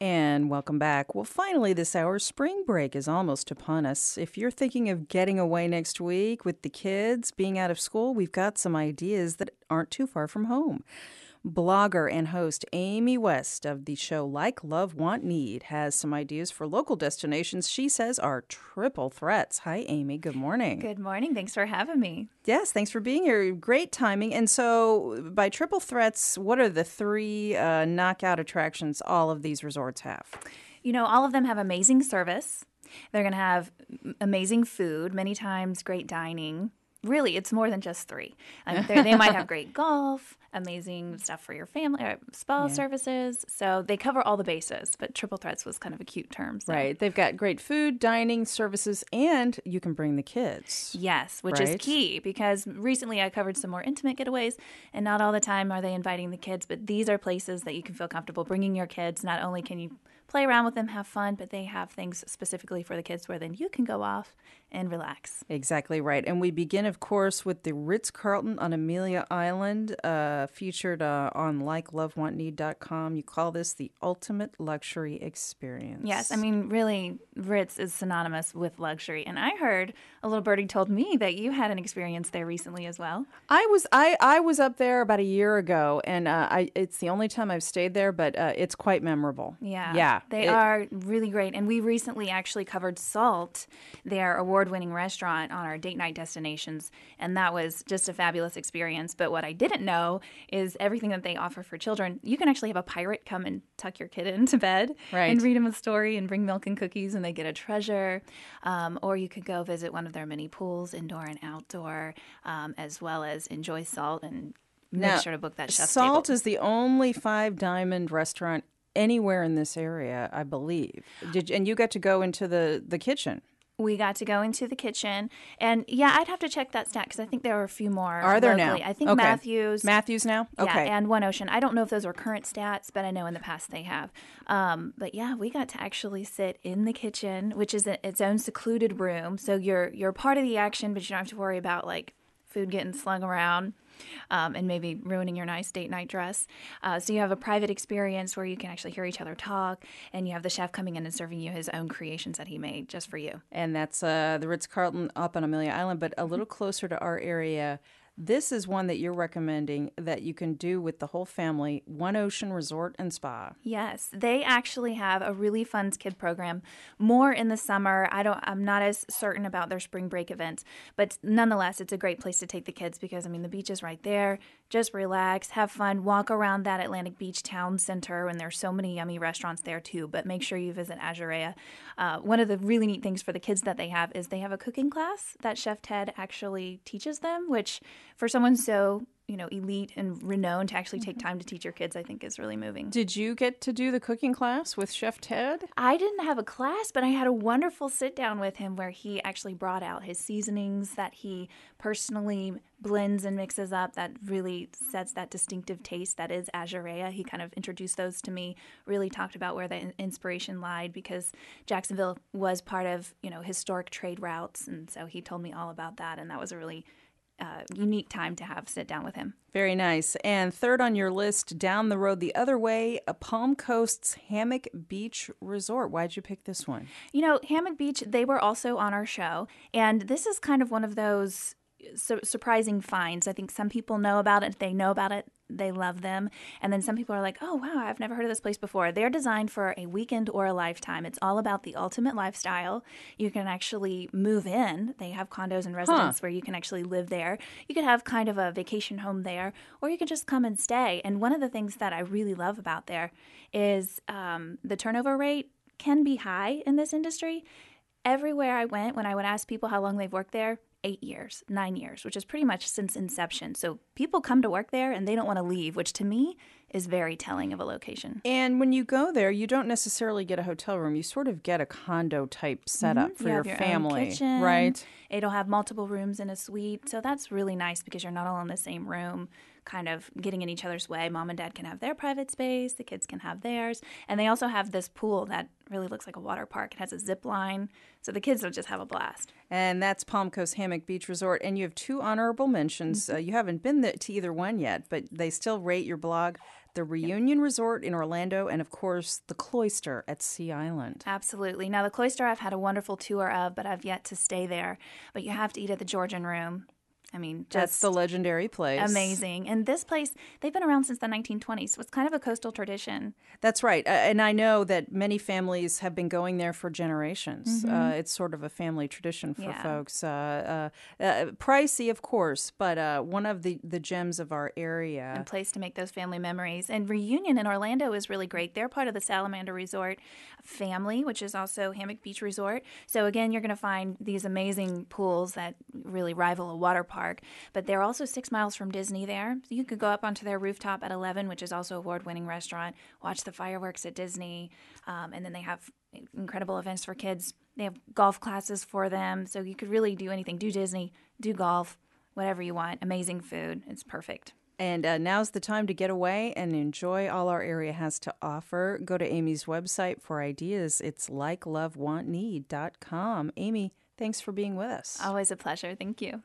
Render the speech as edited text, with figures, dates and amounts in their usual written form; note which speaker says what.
Speaker 1: And welcome back. Well, finally, this hour, spring break is almost upon us. If you're thinking of getting away next week with the kids, being out of school, we've got some ideas that aren't too far from home. Blogger and host Amy West of the show Like, Love, Want, Need has some ideas for local destinations she says are triple threats. Hi, Amy. Good morning.
Speaker 2: Good morning. Thanks for having me.
Speaker 1: Yes, thanks for being here. Great timing. And so by triple threats, what are the three knockout attractions all of these resorts have?
Speaker 2: You know, all of them have amazing service. They're going to have amazing food, many times great dining. Really, it's more than just three. They might have great golf, amazing stuff for your family, spa services. So they cover all the bases, but triple threats was kind of a cute term. So.
Speaker 1: Right. They've got great food, dining, services, and you can bring the kids.
Speaker 2: Yes, which is key because recently I covered some more intimate getaways, and not all the time are they inviting the kids, but these are places that you can feel comfortable bringing your kids. Not only can you play around with them, have fun, but they have things specifically for the kids where then you can go off and relax.
Speaker 1: Exactly right. And we begin, of course, with the Ritz Carlton on Amelia Island, featured on likelovewantneed.com. You call this the ultimate luxury experience.
Speaker 2: Yes, I mean, really, Ritz is synonymous with luxury. And I heard a little birdie told me that you had an experience there recently as well.
Speaker 1: I was up there about a year ago, and it's the only time I've stayed there, but it's quite memorable.
Speaker 2: Yeah. They are really great. And we recently actually covered Salt, their award-winning restaurant, on our date night destinations. And that was just a fabulous experience. But what I didn't know is everything that they offer for children. You can actually have a pirate come and tuck your kid into bed and read them a story and bring milk and cookies, and they get a treasure. Or you could go visit one of their mini pools, indoor and outdoor, as well as enjoy Salt and make sure to book that chef's table.
Speaker 1: Salt is the only five-diamond restaurant anywhere in this area, I believe. And you got to go into the kitchen.
Speaker 2: We got to go into the kitchen. And, yeah, I'd have to check that stat because I think there are a few more.
Speaker 1: Are there
Speaker 2: locally.
Speaker 1: now?
Speaker 2: I think Matthews.
Speaker 1: Matthews now? Okay.
Speaker 2: Yeah, and One Ocean. I don't know if those are current stats, but I know in the past they have. But, yeah, we got to actually sit in the kitchen, which is its own secluded room. So you're part of the action, but you don't have to worry about, like, food getting slung around. And maybe ruining your nice date night dress. So you have a private experience where you can actually hear each other talk, and you have the chef coming in and serving you his own creations that he made just for you.
Speaker 1: And that's the Ritz-Carlton up on Amelia Island, but a little closer to our area. This is one that you're recommending that you can do with the whole family, One Ocean Resort and Spa.
Speaker 2: Yes, they actually have a really fun kid program. More in the summer. I'm not as certain about their spring break events, but nonetheless, it's a great place to take the kids because, I mean, the beach is right there. Just relax, have fun, walk around that Atlantic Beach town center, and there's so many yummy restaurants there too, but make sure you visit Azurea. One of the really neat things for the kids that they have is they have a cooking class that Chef Ted actually teaches them, which for someone so, elite and renowned to actually take time to teach your kids, I think is really moving.
Speaker 1: Did you get to do the cooking class with Chef Ted?
Speaker 2: I didn't have a class, but I had a wonderful sit down with him where he actually brought out his seasonings that he personally blends and mixes up that really sets that distinctive taste that is Azurea. He kind of introduced those to me, really talked about where the inspiration lied because Jacksonville was part of, historic trade routes. And so he told me all about that. And that was a really unique time to have sit down with him.
Speaker 1: Very nice. And third on your list, down the road the other way, Palm Coast's Hammock Beach Resort. Why'd you pick this one?
Speaker 2: Hammock Beach, they were also on our show. And this is kind of one of those surprising finds. I think some people know about it. They know about it. They love them. And then some people are like, oh, wow, I've never heard of this place before. They're designed for a weekend or a lifetime. It's all about the ultimate lifestyle. You can actually move in. They have condos and residences where you can actually live there. You could have kind of a vacation home there, or you can just come and stay. And one of the things that I really love about there is the turnover rate can be high in this industry. Everywhere I went, when I would ask people how long they've worked there, 8 years, 9 years, which is pretty much since inception. So people come to work there and they don't want to leave, which to me is very telling of a location.
Speaker 1: And when you go there, you don't necessarily get a hotel room. You sort of get a condo type setup for your family,
Speaker 2: own kitchen,
Speaker 1: right?
Speaker 2: It'll have multiple rooms in a suite. So that's really nice because you're not all in the same room, kind of getting in each other's way. Mom and dad can have their private space. The kids can have theirs. And they also have this pool that really looks like a water park. It has a zip line. So the kids will just have a blast.
Speaker 1: And that's Palm Coast Hammock Beach Resort. And you have two honorable mentions. You haven't been to either one yet, but they still rate your blog. the Reunion Resort in Orlando, and of course, the Cloister at Sea Island.
Speaker 2: Absolutely. Now, the Cloister I've had a wonderful tour of, but I've yet to stay there. But you have to eat at the Georgian Room. I mean,
Speaker 1: That's
Speaker 2: just
Speaker 1: the legendary place.
Speaker 2: amazing. And this place, they've been around since the 1920s, so it's kind of a coastal tradition.
Speaker 1: That's right. And I know that many families have been going there for generations. It's sort of a family tradition for folks. Pricey, of course, but one of the gems of our area.
Speaker 2: A place to make those family memories. And Reunion in Orlando is really great. They're part of the Salamander Resort family, which is also Hammock Beach Resort. So again, you're going to find these amazing pools that really rival a water park. But they're also 6 miles from Disney there. So you could go up onto their rooftop at 11, which is also an award-winning restaurant, watch the fireworks at Disney, and then they have incredible events for kids. They have golf classes for them, so you could really do anything. Do Disney, do golf, whatever you want. Amazing food. It's perfect.
Speaker 1: And now's the time to get away and enjoy all our area has to offer. Go to Amy's website for ideas. It's likelovewantneed.com. Amy, thanks for being with us.
Speaker 2: Always a pleasure. Thank you.